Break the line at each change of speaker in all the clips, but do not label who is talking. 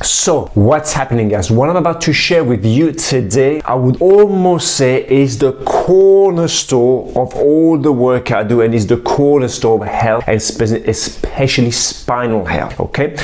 So what's happening, guys? What I'm about to share with you today, I would almost say is the cornerstone of all the work I do, and is the cornerstone of health, and especially spinal health. Okay,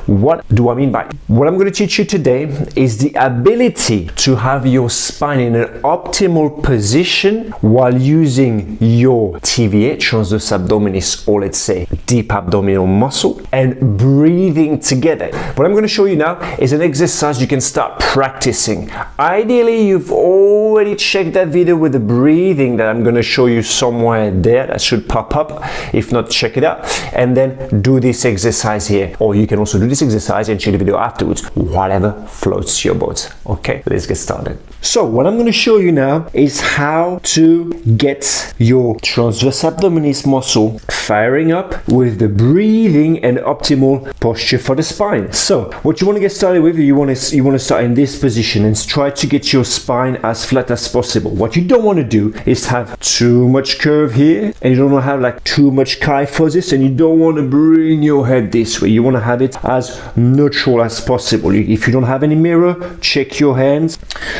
what do I mean by it? What I'm going to teach you today is the ability to have your spine in an optimal position while using your TVA, transverse abdominis, or let's say deep abdominal muscle, and breathing together. What I'm going to show you now is an exercise you can start practicing. Ideally, you've already checked that video with the breathing that I'm going to show you somewhere there. That should pop up. If not, check it out, and then do this exercise here. Or you can also do this exercise and check the video afterwards, whatever floats your boat. Okay, let's get started. So what I'm going to show you now is how to get your transverse abdominis muscle firing up with the breathing and optimal posture for the spine. So what you want to get started with, you want to start in this position and try to get your spine as flat as possible. What you don't want to do is have too much curve here, and you don't want to have like too much kyphosis, and you don't want to bring your head this way. You want to have it as neutral as possible. If you don't have any mirror, check your hands.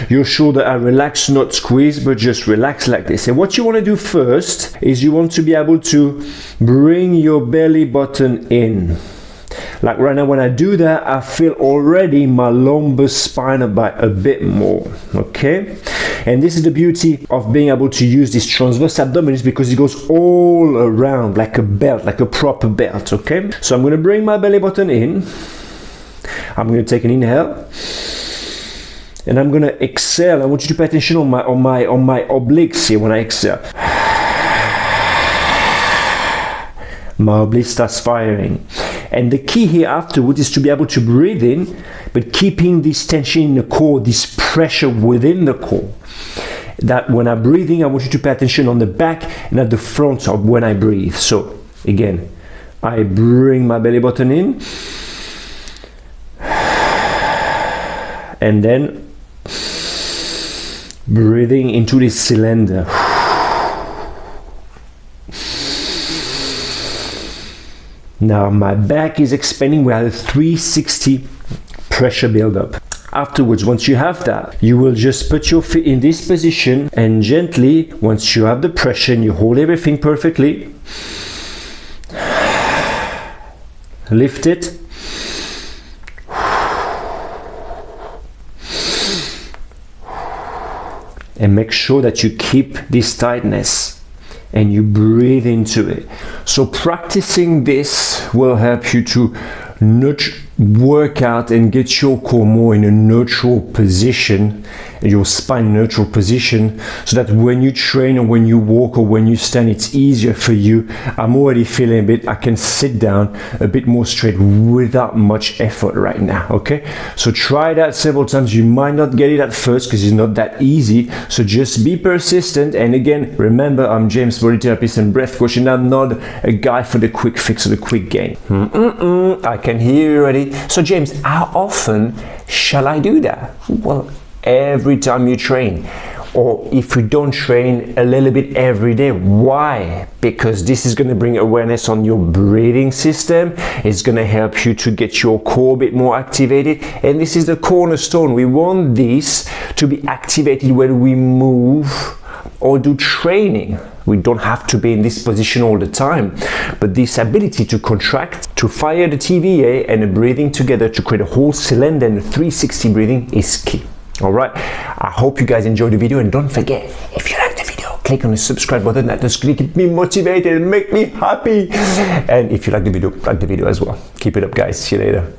Your shoulder are relaxed, not squeezed, but just relax like this. And what you want to do first is you want to be able to bring your belly button in. Like right now, when I do that, I feel already my lumbar spine a bit more. Okay, and this is the beauty of being able to use this transverse abdominis, because it goes all around like a belt, like a proper belt. Okay, so I'm going to bring my belly button in. I'm going to take an inhale, and I'm going to exhale. I want you to pay attention on my obliques here when I exhale. My oblique starts firing. And the key here afterwards is to be able to breathe in, but keeping this tension in the core, this pressure within the core. That when I'm breathing, I want you to pay attention on the back and at the front of when I breathe. So again, I bring my belly button in, and then breathing into this cylinder. Now my back is expanding. We have a 360 pressure buildup. Afterwards, once you have that, you will just put your feet in this position, and gently, once you have the pressure and you hold everything perfectly, lift it. And make sure that you keep this tightness and you breathe into it. So practicing this will help you to work out and get your core more in a neutral position, your spine neutral position, so that when you train or when you walk or when you stand, it's easier for you. I'm already feeling a bit, I can sit down a bit more straight without much effort right now. Okay, so try that several times. You might not get it at first because it's not that easy, so just be persistent. And again, remember, I'm James, body therapist and breath coach, and I'm not a guy for the quick fix or the quick gain. I can hear you already. So James, how often shall I do that? Well, every time you train, or if you don't train, a little bit every day. Why? Because this is going to bring awareness on your breathing system. It's going to help you to get your core a bit more activated, and this is the cornerstone. We want this to be activated when we move or do training. We don't have to be in this position all the time, but this ability to contract, to fire the TVA and the breathing together to create a whole cylinder and the 360 breathing is key. All right, I hope you guys enjoyed the video, and don't forget, if you like the video, click on the subscribe button. That just keep me motivated and make me happy. And if you like the video as well. Keep it up, guys. See you later.